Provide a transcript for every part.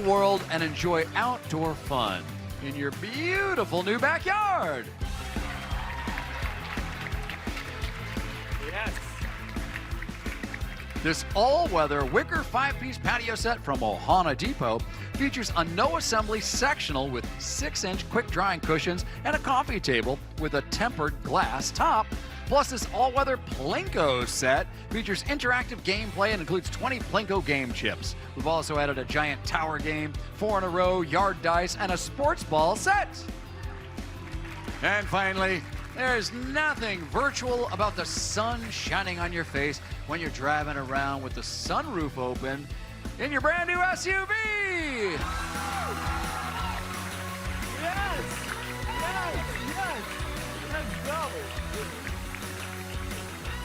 world and enjoy outdoor fun in your beautiful new backyard. Yes. This all-weather wicker 5-piece patio set from Ohana Depot features a no-assembly sectional with 6-inch quick-drying cushions and a coffee table with a tempered glass top. Plus, this all-weather Plinko set features interactive gameplay and includes 20 Plinko game chips. We've also added a giant tower game, 4 in a row, yard dice, and a sports ball set. And finally, there's nothing virtual about the sun shining on your face when you're driving around with the sunroof open in your brand new SUV. Yes. Yes. Let's go.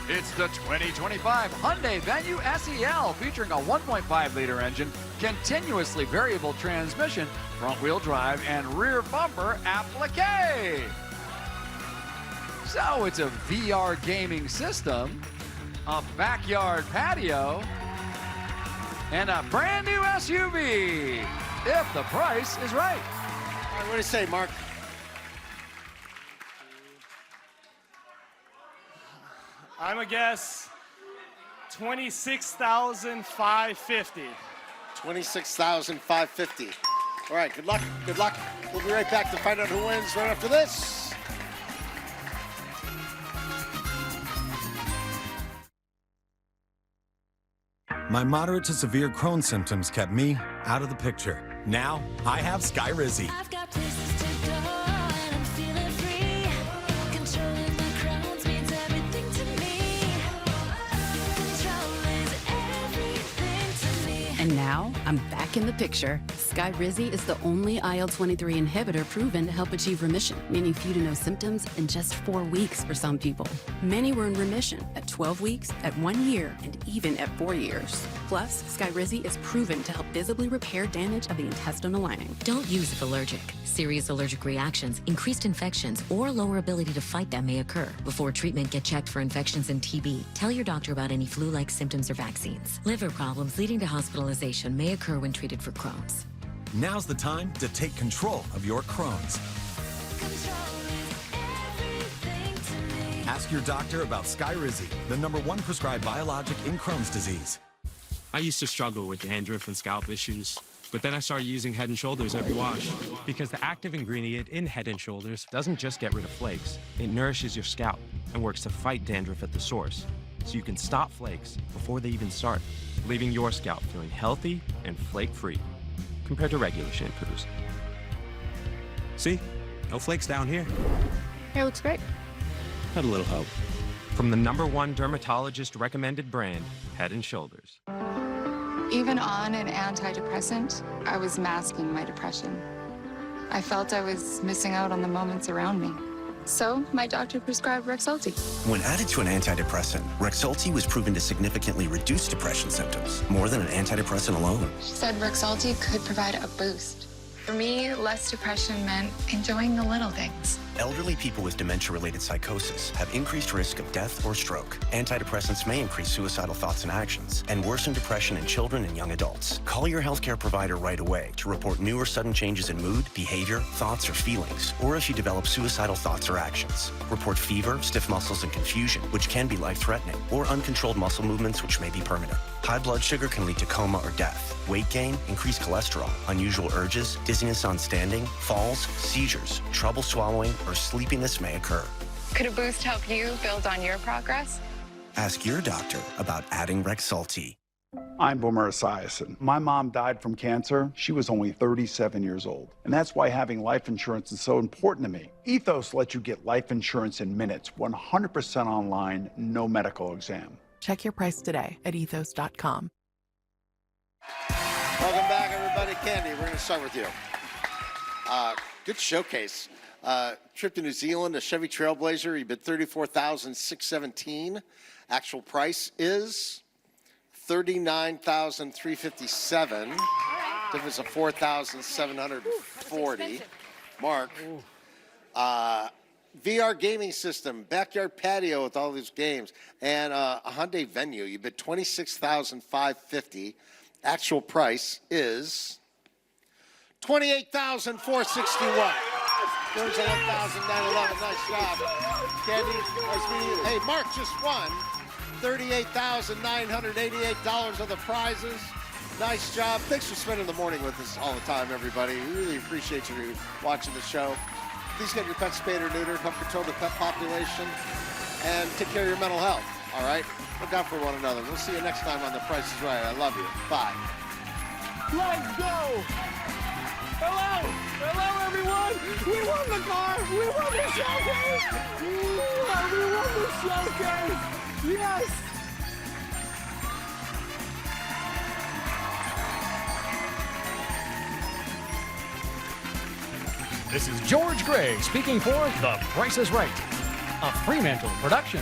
It's the 2025 Hyundai Venue SEL featuring a 1.5-liter engine, continuously variable transmission, front-wheel drive, and rear bumper applique. So it's a VR gaming system, a backyard patio, and a brand new SUV, if the price is right. All right, what do you say, Mark? I'm gonna guess $26,550. $26,550. All right, good luck. Good luck. We'll be right back to find out who wins right after this. My moderate to severe Crohn's symptoms kept me out of the picture. Now, I have Skyrizi. I've got places to go and I'm feeling free. Controlling my Crohn's means everything to me. Control is everything to me. And now, I'm back in the picture. Skyrizi is the only IL-23 inhibitor proven to help achieve remission, meaning few to no symptoms in just 4 weeks for some people. Many were in remission at 12 weeks, at 1 year, and even at 4 years. Plus, Skyrizi is proven to help visibly repair damage of the intestinal lining. Don't use if allergic. Serious allergic reactions, increased infections, or lower ability to fight them may occur. Before treatment, get checked for infections and TB. Tell your doctor about any flu-like symptoms or vaccines. Liver problems leading to hospitalization may occur when treated for Crohn's. Now's the time to take control of your Crohn's. Control is everything to me. Ask your doctor about Skyrizi, the #1 prescribed biologic in Crohn's disease. I used to struggle with dandruff and scalp issues, but then I started using Head & Shoulders every wash. Because the active ingredient in Head & Shoulders doesn't just get rid of flakes, it nourishes your scalp and works to fight dandruff at the source, so you can stop flakes before they even start, leaving your scalp feeling healthy and flake-free, compared to regular shampoos. See? No flakes down here. Hair looks great. Had a little help. From the #1 dermatologist recommended brand, Head & Shoulders. Even on an antidepressant, I was masking my depression. I felt I was missing out on the moments around me. So my doctor prescribed Rexulti. When added to an antidepressant, Rexulti was proven to significantly reduce depression symptoms, more than an antidepressant alone. She said Rexulti could provide a boost. For me, less depression meant enjoying the little things. Elderly people with dementia-related psychosis have increased risk of death or stroke. Antidepressants may increase suicidal thoughts and actions and worsen depression in children and young adults. Call your healthcare provider right away to report new or sudden changes in mood, behavior, thoughts, or feelings, or if you develop suicidal thoughts or actions. Report fever, stiff muscles, and confusion, which can be life-threatening, or uncontrolled muscle movements, which may be permanent. High blood sugar can lead to coma or death. Weight gain, increased cholesterol, unusual urges, dizziness on standing, falls, seizures, trouble swallowing, or sleepiness may occur. Could a boost help you build on your progress? Ask your doctor about adding Rexulti. I'm Boomer Esiason. My mom died from cancer. She was only 37 years old. And that's why having life insurance is so important to me. Ethos lets you get life insurance in minutes, 100% online, no medical exam. Check your price today at ethos.com. Welcome back, everybody. Candy, we're going to start with you. Good showcase. Trip to New Zealand, a Chevy Trailblazer. You bid $34,617. Actual price is $39,357. Difference of $4,740. Mark. VR gaming system, backyard patio with all these games, and a Hyundai Venue. You bid $26,550. Actual price is $28,461. There's $11,911. Nice job. Candy, nice meeting you. Hey, Mark just won $38,988 of the prizes. Nice job. Thanks for spending the morning with us all the time, everybody. We really appreciate you watching the show. Please get your pet spayed or neutered, help control the pet population, and take care of your mental health, all right? Look out for one another. We'll see you next time on The Price is Right. I love you. Bye. Let's go! Hello! Hello, everyone! We won the car! We won the showcase! We won the showcase! Yes! This is George Gray speaking for The Price is Right, a Fremantle production.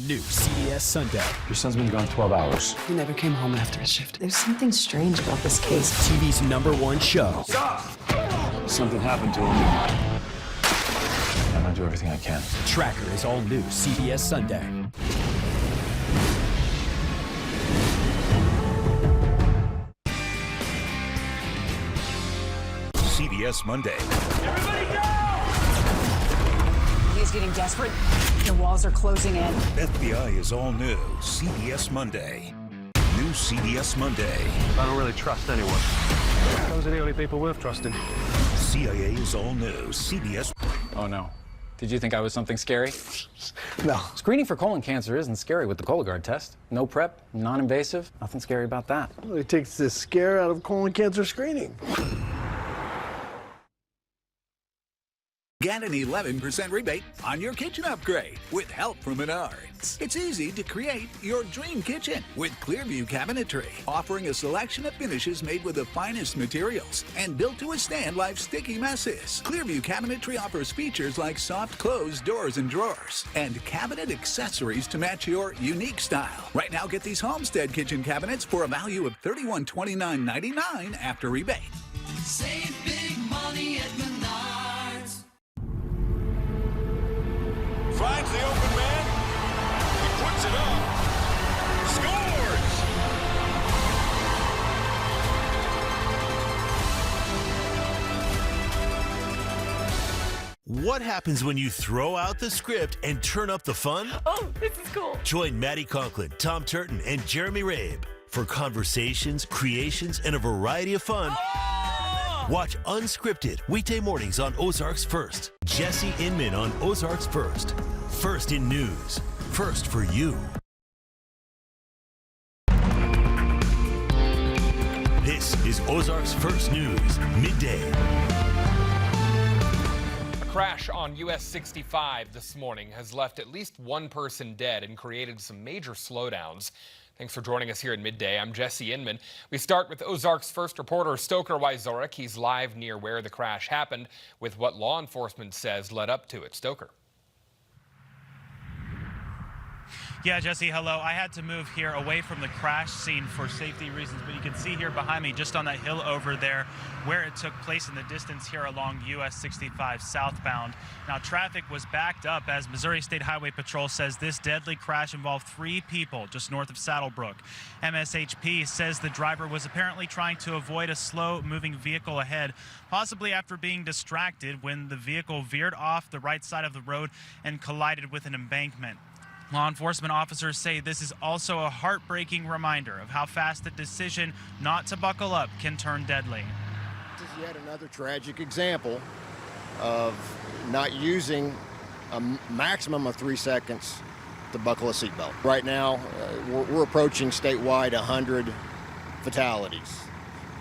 New CBS Sunday. Your son's been gone 12 hours. He never came home after his shift. There's something strange about this case. TV's #1 show. Stop! Something happened to him. I'm gonna do everything I can. Tracker is all new CBS Sunday. CBS Monday. Everybody go! He's getting desperate. The walls are closing in. FBI is all new. CBS Monday. New CBS Monday. I don't really trust anyone. Those are the only people worth trusting. CIA is all new. CBS. Oh, no. Did you think I was something scary? No. Screening for colon cancer isn't scary with the Cologuard test. No prep, non-invasive, nothing scary about that. Well, it takes the scare out of colon cancer screening. Get an 11% rebate on your kitchen upgrade with help from Menards. It's easy to create your dream kitchen with Clearview Cabinetry, offering a selection of finishes made with the finest materials and built to withstand life's sticky messes. Clearview Cabinetry offers features like soft closed doors and drawers and cabinet accessories to match your unique style. Right now, get these Homestead kitchen cabinets for a value of $3129.99 after rebate. Save big money at Menards. Finds the open man. He puts it up. Scores! What happens when you throw out the script and turn up the fun? Oh, this is cool. Join Maddie Conklin, Tom Turton, and Jeremy Rabe for conversations, creations, and a variety of fun. Watch Unscripted weekday mornings on Ozarks First. Jesse Inman on Ozarks First. First in news. First for you. This is Ozarks First News, Midday. A crash on US 65 this morning has left at least one person dead and created some major slowdowns. Thanks for joining us here at Midday. I'm Jesse Inman. We start with Ozarks First reporter Stoker Wyzorek. He's live near where the crash happened with what law enforcement says led up to it. Stoker. Yeah, Jesse, hello. I had to move here away from the crash scene for safety reasons, but you can see here behind me, just on that hill over there, where it took place in the distance here along US 65 southbound. Now, traffic was backed up as Missouri State Highway Patrol says this deadly crash involved 3 people just north of Saddlebrook. MSHP says the driver was apparently trying to avoid a slow-moving vehicle ahead, possibly after being distracted when the vehicle veered off the right side of the road and collided with an embankment. Law enforcement officers say this is also a heartbreaking reminder of how fast the decision not to buckle up can turn deadly. This is yet another tragic example of not using a maximum of 3 seconds to buckle a seatbelt. Right now, we're approaching statewide 100 fatalities,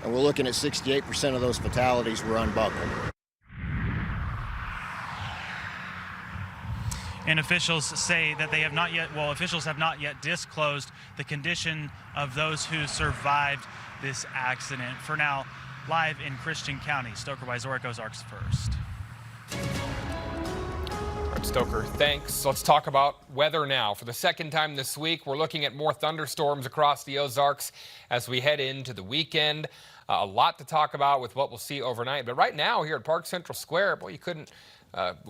and we're looking at 68% of those fatalities were unbuckled. And officials say that they have not yet, officials have not yet disclosed the condition of those who survived this accident. For now, live in Christian County, Stoker Wyzorek, Ozarks First. All right, Stoker, thanks. Let's talk about weather now. For the second time this week, we're looking at more thunderstorms across the Ozarks as we head into the weekend. A lot to talk about with what we'll see overnight. But right now here at Park Central Square, boy, you couldn't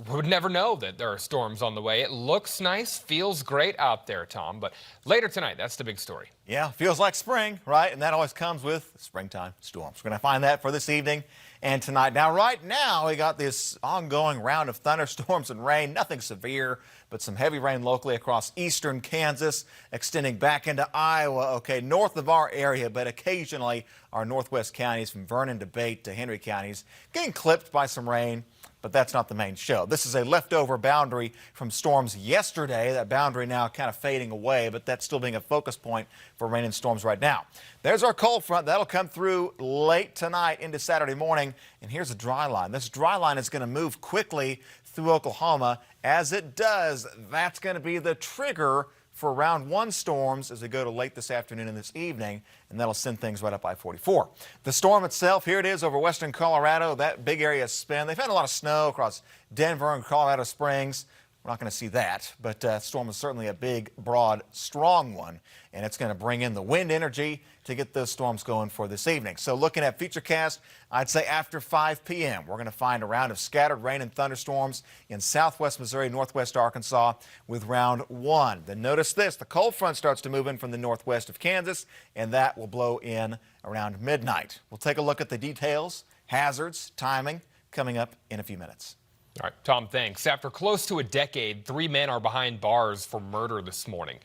would never know that there are storms on the way. It looks nice, feels great out there, Tom. But later tonight, that's the big story. Yeah, feels like spring, right? And that always comes with springtime storms. We're going to find that for this evening and tonight. Now, right now, we got this ongoing round of thunderstorms and rain. Nothing severe, but some heavy rain locally across eastern Kansas, extending back into Iowa. Okay, north of our area, but occasionally our northwest counties from Vernon to Bate to Henry counties getting clipped by some rain. But that's not the main show. This is a leftover boundary from storms yesterday. That boundary now kind of fading away, but that's still being a focus point for rain and storms right now. There's our cold front. That'll come through late tonight into Saturday morning. And here's a dry line. This dry line is going to move quickly through Oklahoma. As it does, that's going to be the trigger for round one storms as we go to late this afternoon and this evening, and that'll send things right up I-44. The storm itself, here it is over western Colorado. That big area spin. They've had a lot of snow across Denver and Colorado Springs. We're not going to see that, but storm is certainly a big, broad, strong one, and it's going to bring in the wind energy to get those storms going for this evening. So looking at Futurecast, I'd say after 5 p.m., we're going to find a round of scattered rain and thunderstorms in southwest Missouri, northwest Arkansas with round one. Then notice this, the cold front starts to move in from the northwest of Kansas, and that will blow in around midnight. We'll take a look at the details, hazards, timing, coming up in a few minutes. All right, Tom, thanks. After close to a decade, 3 men are behind bars for murder this morning.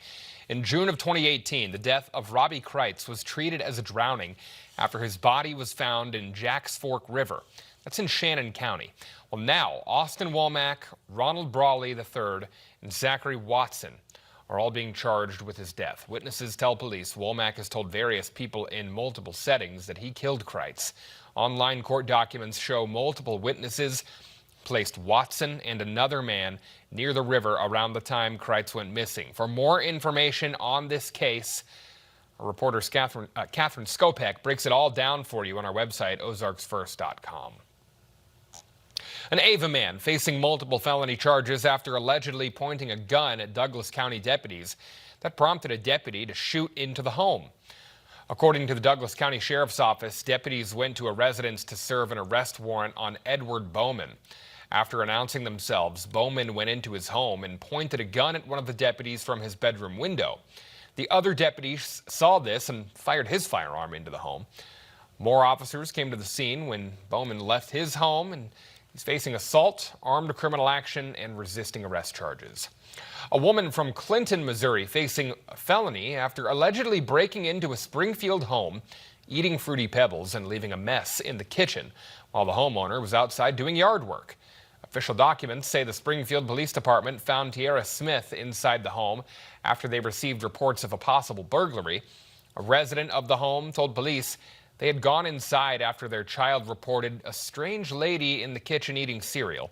In June of 2018, the death of Robbie Kreitz was treated as a drowning after his body was found in Jacks Fork River. That's in Shannon County. Well, now, Austin Womack, Ronald Brawley III, and Zachary Watson are all being charged with his death. Witnesses tell police Womack has told various people in multiple settings that he killed Kreitz. Online court documents show multiple witnesses placed Watson and another man near the river around the time Kreitz went missing. For more information on this case, our reporter Catherine Skopek breaks it all down for you on our website, ozarksfirst.com. An Ava man facing multiple felony charges after allegedly pointing a gun at Douglas County deputies. That prompted a deputy to shoot into the home. According to the Douglas County Sheriff's Office, deputies went to a residence to serve an arrest warrant on Edward Bowman. After announcing themselves, Bowman went into his home and pointed a gun at one of the deputies from his bedroom window. The other deputies saw this and fired his firearm into the home. More officers came to the scene when Bowman left his home, and he's facing assault, armed criminal action, and resisting arrest charges. A woman from Clinton, Missouri, facing a felony after allegedly breaking into a Springfield home, eating Fruity Pebbles, and leaving a mess in the kitchen while the homeowner was outside doing yard work. Official documents say the Springfield Police Department found Tiara Smith inside the home after they received reports of a possible burglary. A resident of the home told police they had gone inside after their child reported a strange lady in the kitchen eating cereal.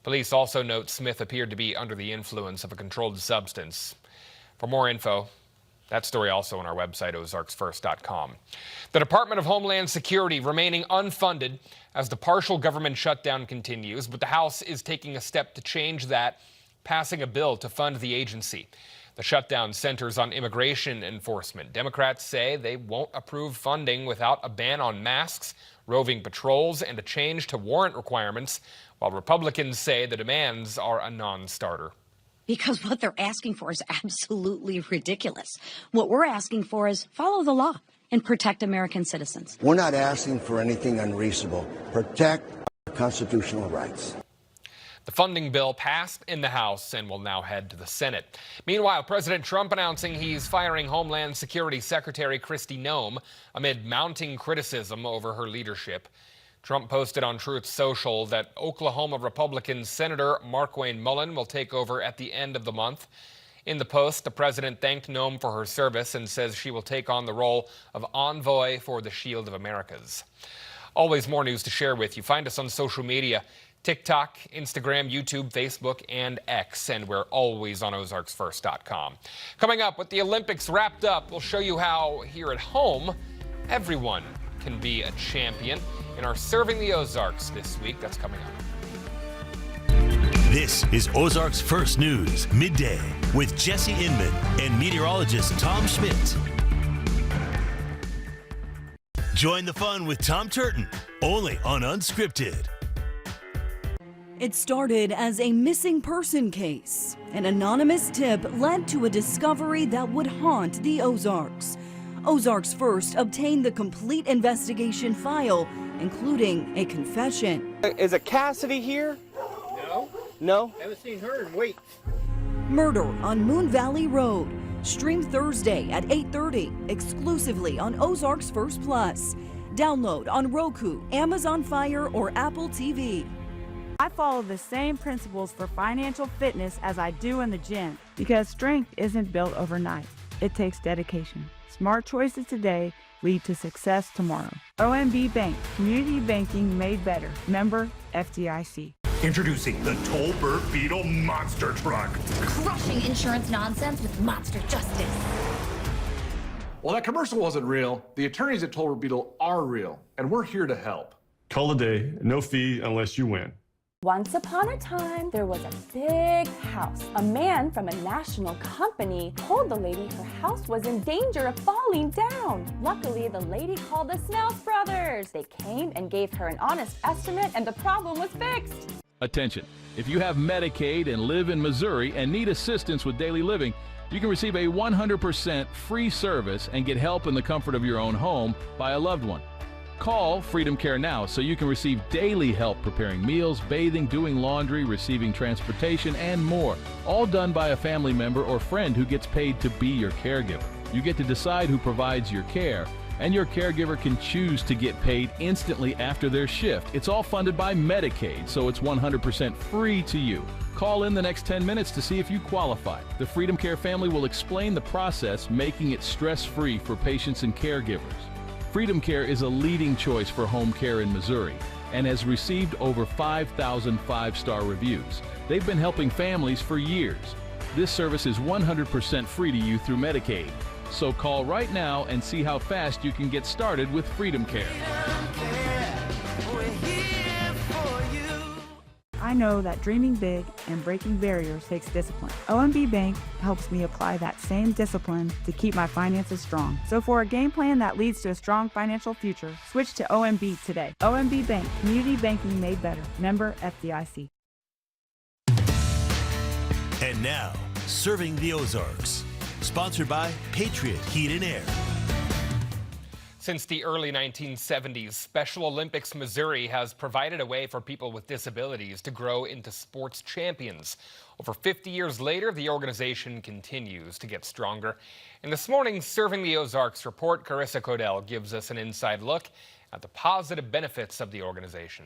Police also note Smith appeared to be under the influence of a controlled substance. For more info, that story also on our website, ozarksfirst.com. The Department of Homeland Security remaining unfunded as the partial government shutdown continues, but the House is taking a step to change that, passing a bill to fund the agency. The shutdown centers on immigration enforcement. Democrats say they won't approve funding without a ban on masks, roving patrols, and a change to warrant requirements, while Republicans say the demands are a non-starter. Because what they're asking for is absolutely ridiculous. What we're asking for is follow the law and protect American citizens. We're not asking for anything unreasonable. Protect our constitutional rights. The funding bill passed in the House and will now head to the Senate. Meanwhile, President Trump announcing he's firing Homeland Security Secretary Kristi Noem amid mounting criticism over her leadership. Trump posted on Truth Social that Oklahoma Republican Senator Markwayne Mullin will take over at the end of the month. In the post, the president thanked Noem for her service and says she will take on the role of envoy for the Shield of Americas. Always more news to share with you. Find us on social media, TikTok, Instagram, YouTube, Facebook, and X. And we're always on ozarksfirst.com. Coming up, with the Olympics wrapped up, we'll show you how here at home, everyone can be a champion. In our Serving the Ozarks this week, that's coming up. This is Ozarks First News, Midday, with Jesse Inman and meteorologist Tom Schmidt. Join the fun with Tom Turton, only on Unscripted. It started as a missing person case. An anonymous tip led to a discovery that would haunt the Ozarks. Ozarks First obtained the complete investigation file, including a confession. Is it Cassidy here? No. No? Haven't seen her in weeks. Murder on Moon Valley Road. Stream Thursday at 8:30, exclusively on Ozarks First Plus. Download on Roku, Amazon Fire, or Apple TV. I follow the same principles for financial fitness as I do in the gym because strength isn't built overnight. It takes dedication. Smart choices today lead to success tomorrow. OMB Bank, community banking made better. Member FDIC. Introducing the Tolbert Beetle Monster Truck. Crushing insurance nonsense with monster justice. Well, that commercial wasn't real. The attorneys at Tolbert Beetle are real, and we're here to help. Call a day, no fee unless you win. Once upon a time, there was a big house. A man from a national company told the lady her house was in danger of falling down. Luckily, the lady called the Snells brothers. They came and gave her an honest estimate, and the problem was fixed. Attention, if you have Medicaid and live in Missouri and need assistance with daily living, you can receive a 100% free service and get help in the comfort of your own home by a loved one. Call Freedom Care now so you can receive daily help preparing meals, bathing, doing laundry, receiving transportation, and more. All done by a family member or friend who gets paid to be your caregiver. You get to decide who provides your care, and your caregiver can choose to get paid instantly after their shift. It's all funded by Medicaid, so it's 100% free to you. Call in the next 10 minutes to see if you qualify. The Freedom Care family will explain the process, making it stress-free for patients and caregivers. Freedom Care is a leading choice for home care in Missouri and has received over 5,000 five-star reviews. They've been helping families for years. This service is 100% free to you through Medicaid. So call right now and see how fast you can get started with Freedom Care. I know that dreaming big and breaking barriers takes discipline. OMB Bank helps me apply that same discipline to keep my finances strong. So for a game plan that leads to a strong financial future, switch to OMB today. OMB Bank, community banking made better. Member FDIC. And now, Serving the Ozarks. Sponsored by Patriot Heat and Air. Since the early 1970s, Special Olympics Missouri has provided a way for people with disabilities to grow into sports champions. Over 50 years later, the organization continues to get stronger. In this morning's Serving the Ozarks report, Carissa Codell gives us an inside look at the positive benefits of the organization.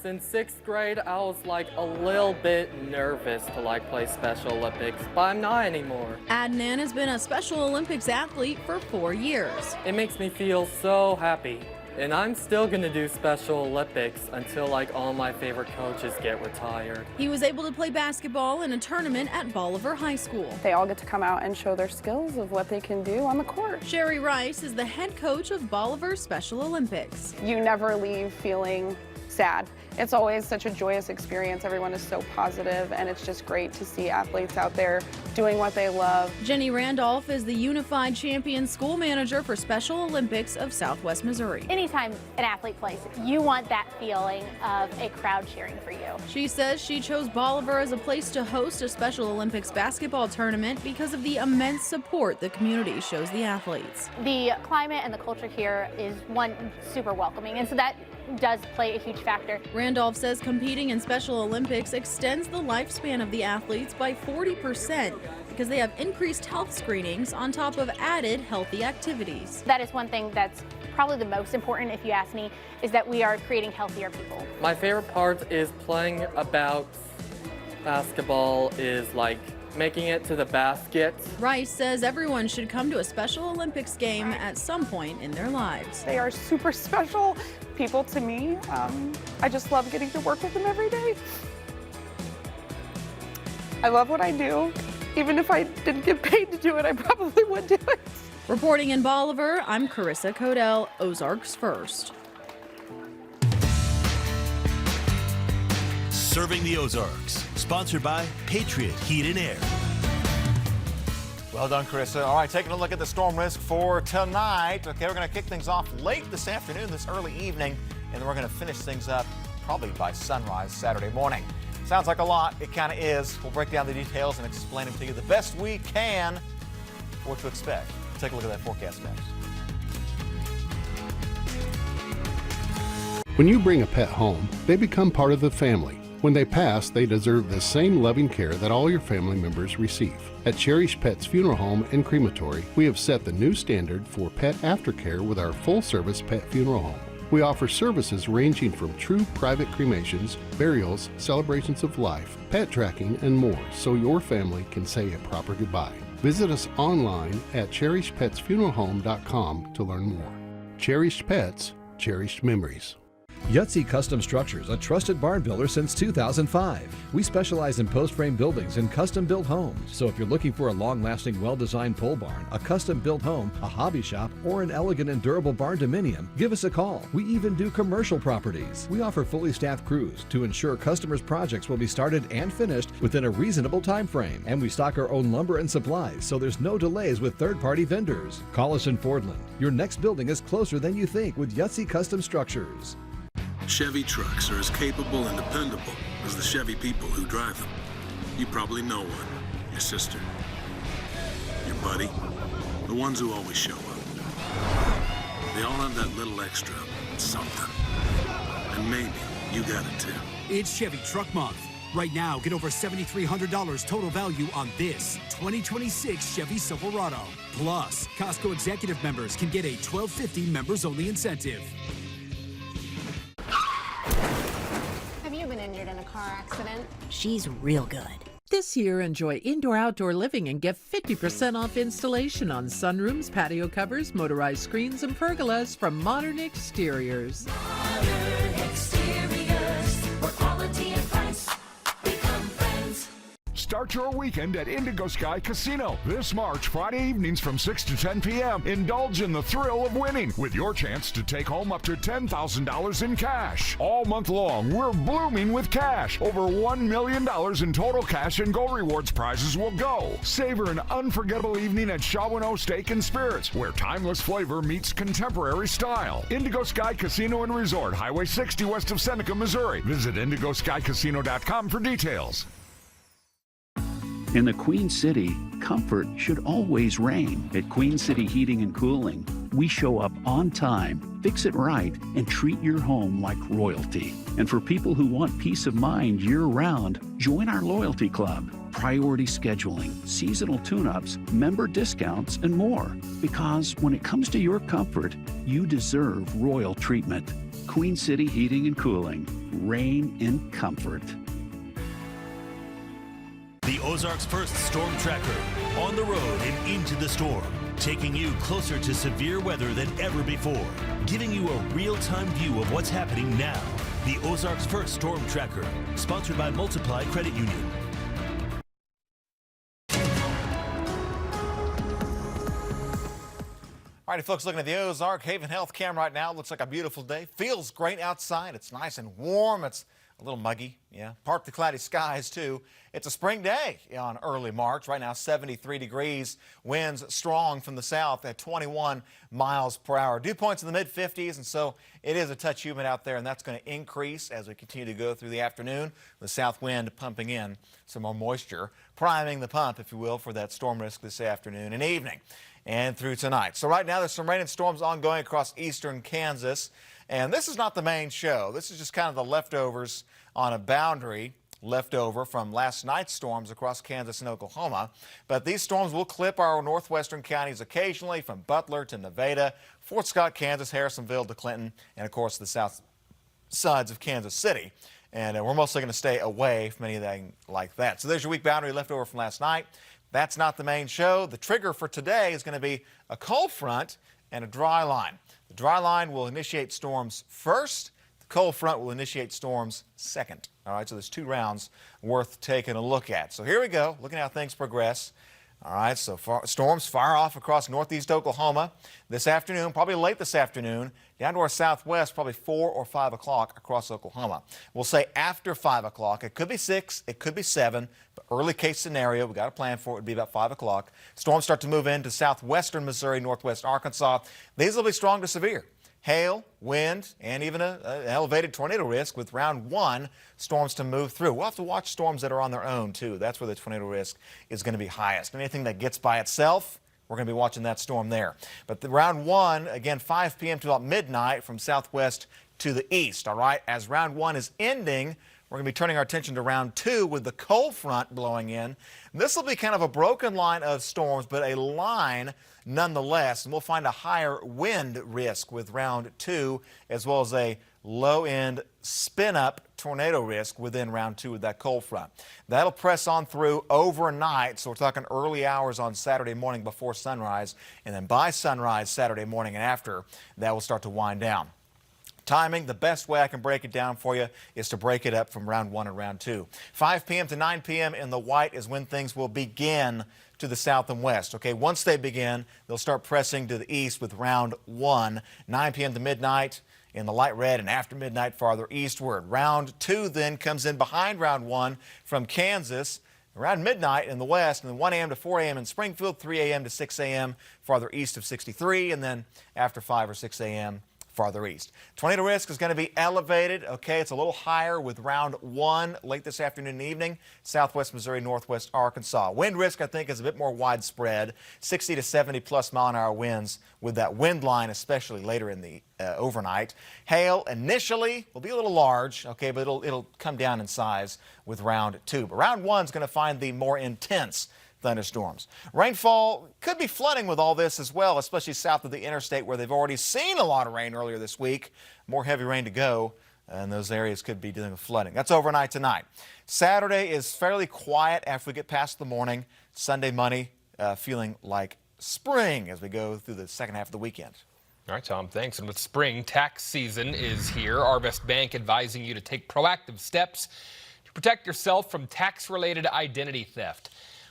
Since 6th grade, I was a little bit nervous to play Special Olympics, but I'm not anymore. Adnan has been a Special Olympics athlete for 4 years. It makes me feel so happy. And I'm still gonna do Special Olympics until all my favorite coaches get retired. He was able to play basketball in a tournament at Bolivar High School. They all get to come out and show their skills of what they can do on the court. Sherry Rice is the head coach of Bolivar Special Olympics. You never leave feeling sad. It's always such a joyous experience. Everyone is so positive, and it's just great to see athletes out there doing what they love. Jenny Randolph is the Unified Champion School Manager for Special Olympics of Southwest Missouri. Anytime an athlete plays, you want that feeling of a crowd cheering for you. She says she chose Bolivar as a place to host a Special Olympics basketball tournament because of the immense support the community shows the athletes. The climate and the culture here is super welcoming, and so that does play a huge factor. Randolph says competing in Special Olympics extends the lifespan of the athletes by 40% because they have increased health screenings on top of added healthy activities. That is one thing that's probably the most important, if you ask me, is that we are creating healthier people. My favorite part is playing about basketball is making it to the basket. Rice says everyone should come to a Special Olympics game at some point in their lives. They are super special people to me. I just love getting to work with them every day. I love what I do. Even if I didn't get paid to do it, I probably would do it. Reporting in Bolivar, I'm Carissa Codell, Ozarks First. Serving the Ozarks. Sponsored by Patriot Heat and Air. Well done, Carissa. All right, taking a look at the storm risk for tonight. Okay, we're going to kick things off late this afternoon, this early evening, and then we're going to finish things up probably by sunrise Saturday morning. Sounds like a lot. It kind of is. We'll break down the details and explain them to you the best we can. What to expect. Take a look at that forecast next. When you bring a pet home, they become part of the family. When they pass, they deserve the same loving care that all your family members receive. At Cherish Pets Funeral Home and Crematory, we have set the new standard for pet aftercare with our full-service pet funeral home. We offer services ranging from true private cremations, burials, celebrations of life, pet tracking, and more, so your family can say a proper goodbye. Visit us online at cherishpetsfuneralhome.com to learn more. Cherished Pets, cherished memories. Yahtzee Custom Structures, a trusted barn builder since 2005. We specialize in post-frame buildings and custom-built homes. So if you're looking for a long-lasting, well-designed pole barn, a custom-built home, a hobby shop, or an elegant and durable barn dominium, give us a call. We even do commercial properties. We offer fully staffed crews to ensure customers' projects will be started and finished within a reasonable time frame. And we stock our own lumber and supplies, so there's no delays with third-party vendors. Call us in Fordland. Your next building is closer than you think with Yahtzee Custom Structures. Chevy trucks are as capable and dependable as the Chevy people who drive them. You probably know one. Your sister. Your buddy. The ones who always show up. They all have that little extra something. And maybe you got it too. It's Chevy Truck Month. Right now, get over $7,300 total value on this 2026 Chevy Silverado. Plus, Costco Executive members can get a $12.50 members-only incentive. Have you been injured in a car accident? She's real good. This year, enjoy indoor-outdoor living and get 50% off installation on sunrooms, patio covers, motorized screens, and pergolas from Modern Exteriors. Modern Exteriors, where quality and price become friends. Start your weekend at Indigo Sky Casino. This March, Friday evenings from 6 to 10 p.m. Indulge in the thrill of winning with your chance to take home up to $10,000 in cash. All month long, we're blooming with cash. Over $1 million in total cash and Go Rewards prizes will go. Savor an unforgettable evening at Shawano Steak and Spirits, where timeless flavor meets contemporary style. Indigo Sky Casino and Resort, Highway 60 west of Seneca, Missouri. Visit IndigoSkyCasino.com for details. In the Queen City, comfort should always reign. At Queen City Heating and Cooling, we show up on time, fix it right, and treat your home like royalty. And for people who want peace of mind year-round, join our loyalty club. Priority scheduling, seasonal tune-ups, member discounts, and more. Because when it comes to your comfort, you deserve royal treatment. Queen City Heating and Cooling. Reign in comfort. The Ozarks' first storm tracker, on the road and into the storm, taking you closer to severe weather than ever before, giving you a real-time view of what's happening now. The Ozarks' first storm tracker, sponsored by Multiply Credit Union. All righty, folks, looking at the Ozark Haven Health Cam right now. Looks like a beautiful day. Feels great outside. It's nice and warm. It's a little muggy, yeah. Partly cloudy skies, too. It's a spring day on early March. Right now, 73 degrees. Winds strong from the south at 21 miles per hour. Dew points in the mid-50s, and so it is a touch humid out there, and that's going to increase as we continue to go through the afternoon. The south wind pumping in some more moisture, priming the pump, if you will, for that storm risk this afternoon and evening and through tonight. So right now, there's some rain and storms ongoing across eastern Kansas. And this is not the main show. This is just kind of the leftovers on a boundary leftover from last night's storms across Kansas and Oklahoma. But these storms will clip our northwestern counties occasionally, from Butler to Nevada, Fort Scott, Kansas, Harrisonville to Clinton, and of course the south sides of Kansas City. And we're mostly going to stay away from anything like that. So there's your weak boundary leftover from last night. That's not the main show. The trigger for today is going to be a cold front and a dry line. The dry line will initiate storms first. The cold front will initiate storms second. All right, so there's two rounds worth taking a look at. So here we go, looking at how things progress. All right, so storms fire off across northeast Oklahoma this afternoon, probably late this afternoon, down to our southwest, probably 4 or 5 o'clock across Oklahoma. We'll say after 5 o'clock. It could be 6, it could be 7, but early case scenario, we got a plan for it, would be about 5 o'clock. Storms start to move into southwestern Missouri, northwest Arkansas. These will be strong to severe. hail, wind, and even an elevated tornado risk with round 1 storms to move through. We'll have to watch storms that are on their own, too. That's where the tornado risk is going to be highest. Anything that gets by itself, we're going to be watching that storm there. But the round 1, again, 5 p.m. to about midnight from southwest to the east, all right? As round 1 is ending, we're going to be turning our attention to round 2 with the cold front blowing in. This will be kind of a broken line of storms, but a line nonetheless. And we'll find a higher wind risk with round 2, as well as a low-end spin-up tornado risk within round 2 with that cold front. That'll press on through overnight, so we're talking early hours on Saturday morning before sunrise, and then by sunrise Saturday morning and after, that will start to wind down. Timing, the best way I can break it down for you is to break it up from round 1 and round 2. 5 p.m. to 9 p.m. in the white is when things will begin to the south and west. Okay, once they begin, they'll start pressing to the east with round 1. 9 p.m. to midnight in the light red, and after midnight farther eastward. Round 2 then comes in behind round 1 from Kansas around midnight in the west, and then 1 a.m. to 4 a.m. in Springfield, 3 a.m. to 6 a.m. farther east of 63, and then after 5 or 6 a.m. farther east. Tornado risk is going to be elevated. Okay, it's a little higher with round 1 late this afternoon and evening, southwest Missouri, northwest Arkansas. Wind risk, I think, is a bit more widespread, 60 to 70 plus mile-an-hour winds with that wind line, especially later in the overnight. Hail initially will be a little large, okay, but it'll come down in size with round 2. But round 1 is going to find the more intense thunderstorms. Rainfall could be flooding with all this as well, especially south of the interstate where they've already seen a lot of rain earlier this week. More heavy rain to go, and those areas could be dealing with flooding. That's overnight tonight. Saturday is fairly quiet after we get past the morning. Sunday, Monday, feeling like spring as we go through the second half of the weekend. All right, Tom, thanks. And with spring, tax season is here. Arvest Bank advising you to take proactive steps to protect yourself from tax-related identity theft.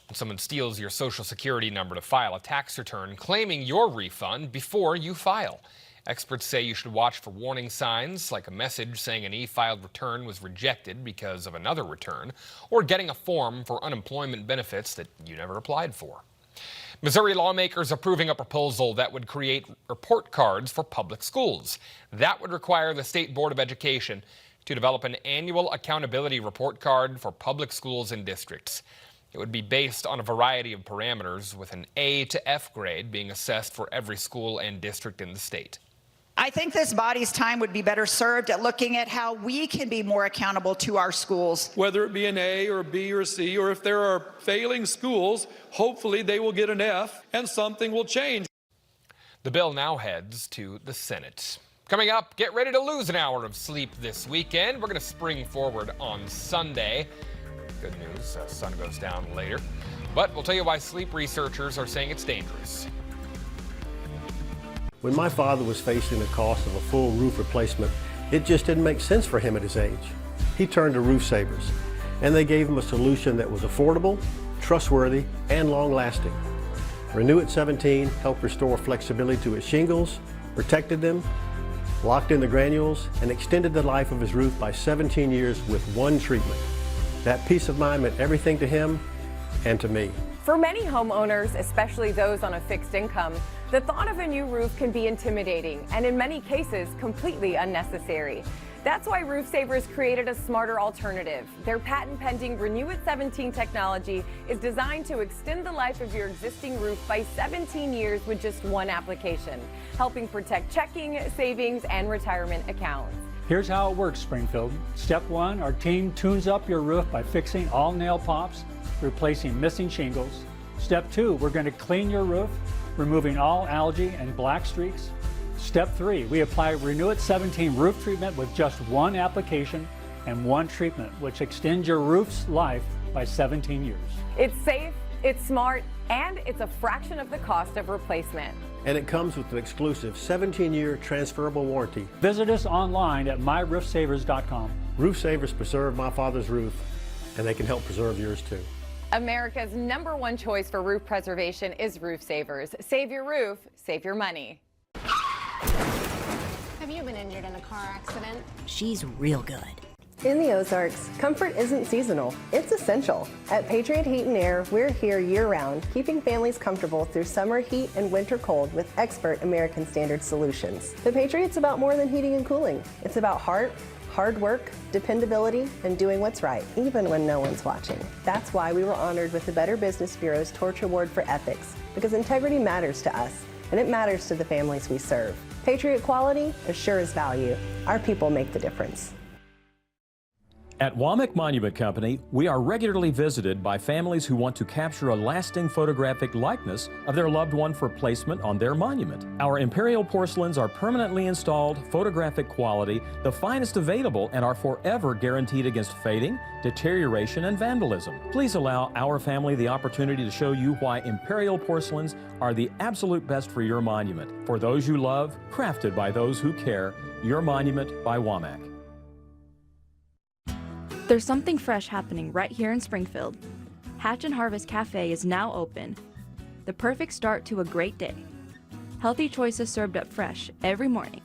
When someone steals your Social Security number to file a tax return, claiming your refund before you file. Experts say you should watch for warning signs, like a message saying an e-filed return was rejected because of another return, or getting a form for unemployment benefits that you never applied for. Missouri lawmakers approving a proposal that would create report cards for public schools. That would require the State Board of Education to develop an annual accountability report card for public schools and districts. It would be based on a variety of parameters, with an A to F grade being assessed for every school and district in the state. I think this body's time would be better served at looking at how we can be more accountable to our schools. Whether it be an A or a B or a C, or if there are failing schools, hopefully they will get an F and something will change. The bill now heads to the Senate. Coming up, get ready to lose an hour of sleep this weekend. We're going to spring forward on Sunday. Good news, sun goes down later. But we'll tell you why sleep researchers are saying it's dangerous. When my father was facing the cost of a full roof replacement, it just didn't make sense for him at his age. He turned to Roof Savers, and they gave him a solution that was affordable, trustworthy, and long-lasting. Renew at 17 helped restore flexibility to his shingles, protected them, locked in the granules, and extended the life of his roof by 17 years with one treatment. That peace of mind meant everything to him and to me. For many homeowners, especially those on a fixed income, the thought of a new roof can be intimidating and in many cases completely unnecessary. That's why Roof Savers created a smarter alternative. Their patent-pending Renew at 17 technology is designed to extend the life of your existing roof by 17 years with just one application, helping protect checking, savings, and retirement accounts. Here's how it works, Springfield. Step 1, our team tunes up your roof by fixing all nail pops, replacing missing shingles. Step 2, we're going to clean your roof, removing all algae and black streaks. Step 3, we apply Renew at 17 roof treatment with just one application and one treatment, which extends your roof's life by 17 years. It's safe, it's smart, and it's a fraction of the cost of replacement. And it comes with an exclusive 17-year transferable warranty. Visit us online at myroofsavers.com. Roof Savers preserve my father's roof, and they can help preserve yours too. America's #1 choice for roof preservation is Roof Savers. Save your roof, save your money. Have you been injured in a car accident? She's real good. In the Ozarks, comfort isn't seasonal, it's essential. At Patriot Heat and Air, we're here year-round, keeping families comfortable through summer heat and winter cold with expert American Standard solutions. The Patriot's about more than heating and cooling. It's about heart, hard work, dependability, and doing what's right, even when no one's watching. That's why we were honored with the Better Business Bureau's Torch Award for Ethics, because integrity matters to us, and it matters to the families we serve. Patriot quality as sure as value. Our people make the difference. At Womack Monument Company, we are regularly visited by families who want to capture a lasting photographic likeness of their loved one for placement on their monument. Our imperial porcelains are permanently installed, photographic quality, the finest available, and are forever guaranteed against fading, deterioration, and vandalism. Please allow our family the opportunity to show you why imperial porcelains are the absolute best for your monument. For those you love, crafted by those who care, your monument by Womack. There's something fresh happening right here in Springfield. Hatch and Harvest Cafe is now open. The perfect start to a great day. Healthy choices served up fresh every morning.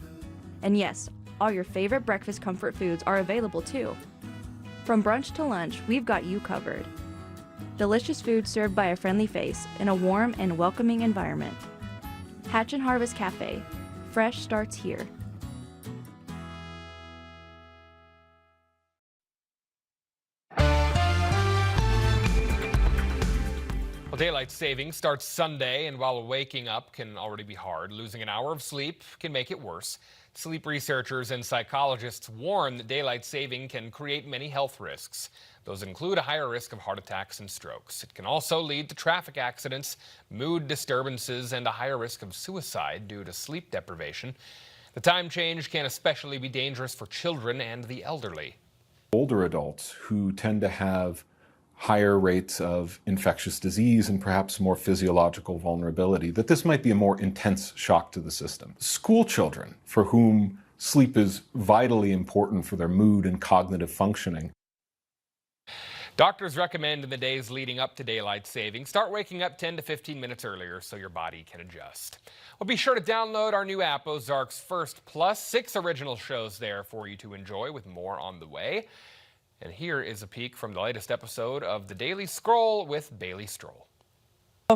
And yes, all your favorite breakfast comfort foods are available too. From brunch to lunch, we've got you covered. Delicious food served by a friendly face in a warm and welcoming environment. Hatch and Harvest Cafe. Fresh starts here. Well, daylight savings starts Sunday, and while waking up can already be hard, losing an hour of sleep can make it worse. Sleep researchers and psychologists warn that daylight saving can create many health risks. Those include a higher risk of heart attacks and strokes. It can also lead to traffic accidents, mood disturbances, and a higher risk of suicide due to sleep deprivation. The time change can especially be dangerous for children and the elderly. Older adults who tend to have higher rates of infectious disease and perhaps more physiological vulnerability, that this might be a more intense shock to the system. School children, for whom sleep is vitally important for their mood and cognitive functioning. Doctors recommend in the days leading up to daylight saving, start waking up 10 to 15 minutes earlier so your body can adjust. Well, be sure to download our new app, Ozarks First Plus. 6 original shows there for you to enjoy, with more on the way. And here is a peek from the latest episode of The Daily Scroll with Bailey Stroll.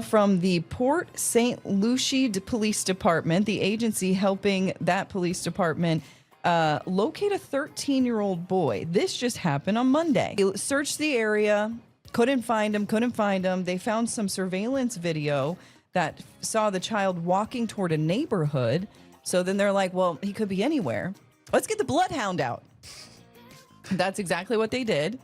From the Port St. Lucie Police Department, the agency helping that police department locate a 13-year-old boy. This just happened on Monday. They searched the area, couldn't find him. They found some surveillance video that saw the child walking toward a neighborhood. So then they're like, well, he could be anywhere. Let's get the bloodhound out. That's exactly what they did.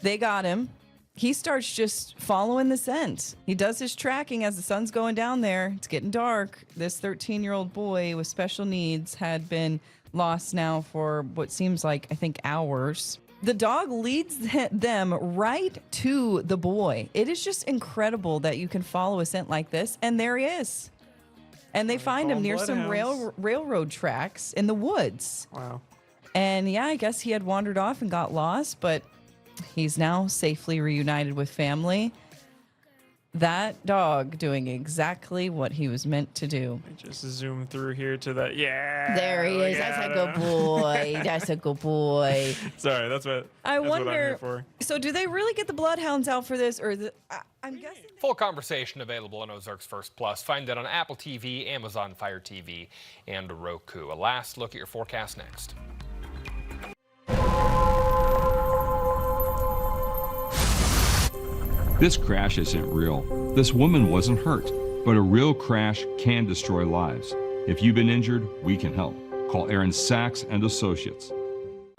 They got him. He starts just following the scent. He does his tracking as the sun's going down there. It's getting dark. This 13-year-old boy with special needs had been lost now for what seems like, I think, hours. The dog leads them right to the boy. It is just incredible that you can follow a scent like this. And there he is. And they find him near some railroad tracks in the woods. Wow. And yeah, I guess he had wandered off and got lost, but he's now safely reunited with family. That dog doing exactly what he was meant to do. Just zoom through here to that. Yeah. There he is. That's a good boy. That's a good boy. Sorry, that's what I'm here wonder. for. So, do they really get the bloodhounds out for this, or I'm guessing? Full conversation available on Ozarks First Plus. Find it on Apple TV, Amazon Fire TV, and Roku. A last look at your forecast next. This crash isn't real. This woman wasn't hurt, but a real crash can destroy lives. If you've been injured, we can help. Call Aaron Sachs and Associates.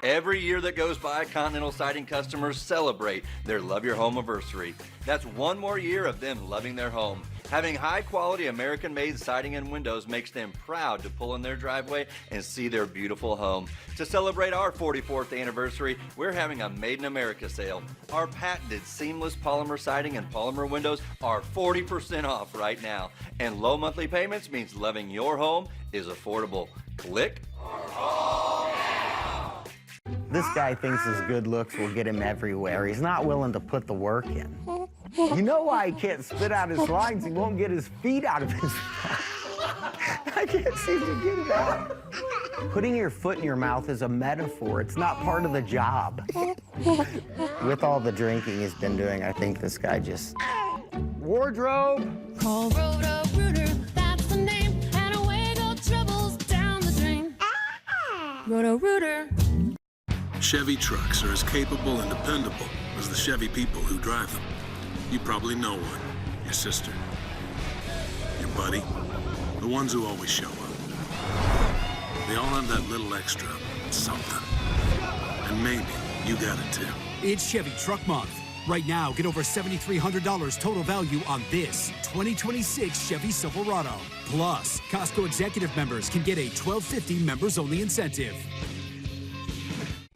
Every year that goes by, Continental Siding customers celebrate their Love Your Home anniversary. That's one more year of them loving their home. Having high-quality American-made siding and windows makes them proud to pull in their driveway and see their beautiful home. To celebrate our 44th anniversary, we're having a Made in America sale. Our patented seamless polymer siding and polymer windows are 40% off right now. And low monthly payments means loving your home is affordable. Click. This guy thinks his good looks will get him everywhere. He's not willing to put the work in. You know why he can't spit out his lines? He won't get his feet out of his mouth. I can't seem to get it out. Putting your foot in your mouth is a metaphor. It's not part of the job. With all the drinking he's been doing, I think this guy just... Wardrobe! Call Roto-Rooter, that's the name, and away go troubles down the drain. Roto-Rooter. Chevy trucks are as capable and dependable as the Chevy people who drive them. You probably know one. Your sister. Your buddy. The ones who always show up. They all have that little extra something. And maybe you got it too. It's Chevy Truck Month. Right now, get over $7,300 total value on this 2026 Chevy Silverado. Plus, Costco Executive members can get a $12.50 members-only incentive.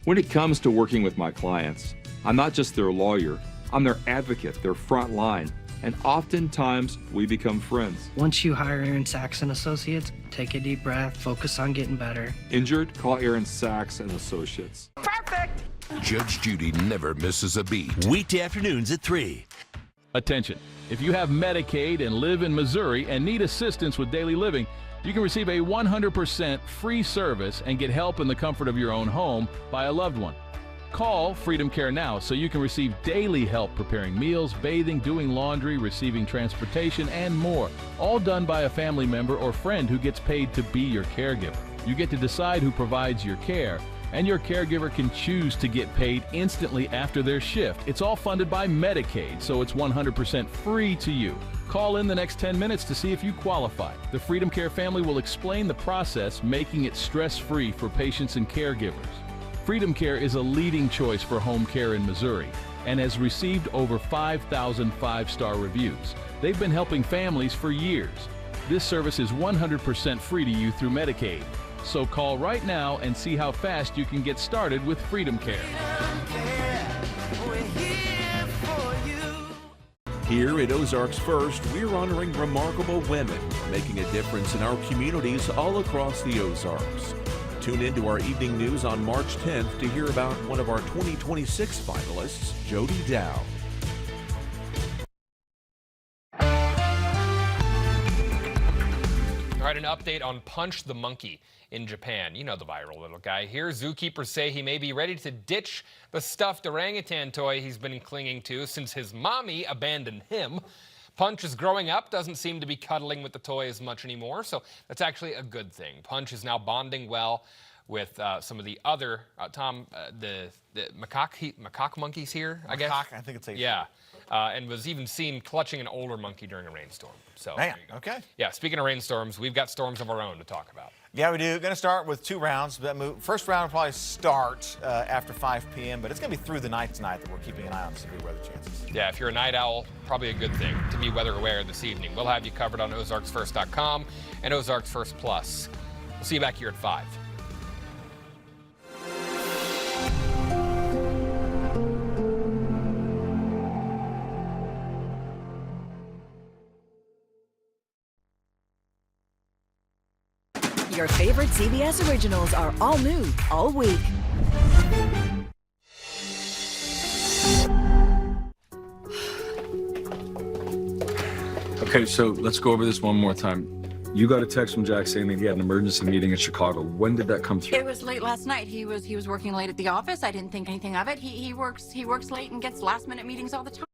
When it comes to working with my clients, I'm not just their lawyer, I'm their advocate, their front line, and oftentimes we become friends. Once you hire Aaron Sachs and Associates, take a deep breath, focus on getting better. Injured? Call Aaron Sachs and Associates. Perfect! Judge Judy never misses a beat. Weekday afternoons at 3. Attention. If you have Medicaid and live in Missouri and need assistance with daily living, you can receive a 100% free service and get help in the comfort of your own home by a loved one. Call Freedom Care now so you can receive daily help preparing meals, bathing, doing laundry, receiving transportation, and more, all done by a family member or friend who gets paid to be your caregiver. You get to decide who provides your care, and your caregiver can choose to get paid instantly after their shift. It's all funded by Medicaid, so it's 100% free to you. Call in the next 10 minutes to see if you qualify. The Freedom Care family will explain the process, making it stress-free for patients and caregivers. Freedom Care is a leading choice for home care in Missouri and has received over 5,000 five-star reviews. They've been helping families for years. This service is 100% free to you through Medicaid. So call right now and see how fast you can get started with Freedom Care. Here at Ozarks First, we're honoring remarkable women making a difference in our communities all across the Ozarks. Tune into our evening news on March 10th to hear about one of our 2026 finalists, Jody Dow. All right, an update on Punch the Monkey in Japan. You know the viral little guy. Here, zookeepers say he may be ready to ditch the stuffed orangutan toy he's been clinging to since his mommy abandoned him. Punch is growing up, doesn't seem to be cuddling with the toy as much anymore, so that's actually a good thing. Punch is now bonding well with some of the other, the macaque monkeys here, I guess? Macaque, I think it's a... Yeah, and was even seen clutching an older monkey during a rainstorm. So, man, okay. Yeah, speaking of rainstorms, we've got storms of our own to talk about. Yeah, we do. Going to start with 2 rounds. First round will probably start after 5 p.m., but it's going to be through the night tonight that we're keeping an eye on severe weather chances. Yeah, if you're a night owl, probably a good thing to be weather aware this evening. We'll have you covered on OzarksFirst.com and Ozarks First Plus. We'll see you back here at 5. Your favorite CBS originals are all new, all week. Okay, so let's go over this one more time. You got a text from Jack saying that he had an emergency meeting in Chicago. When did that come through? It was late last night. He was working late at the office. I didn't think anything of it. He works late and gets last minute meetings all the time.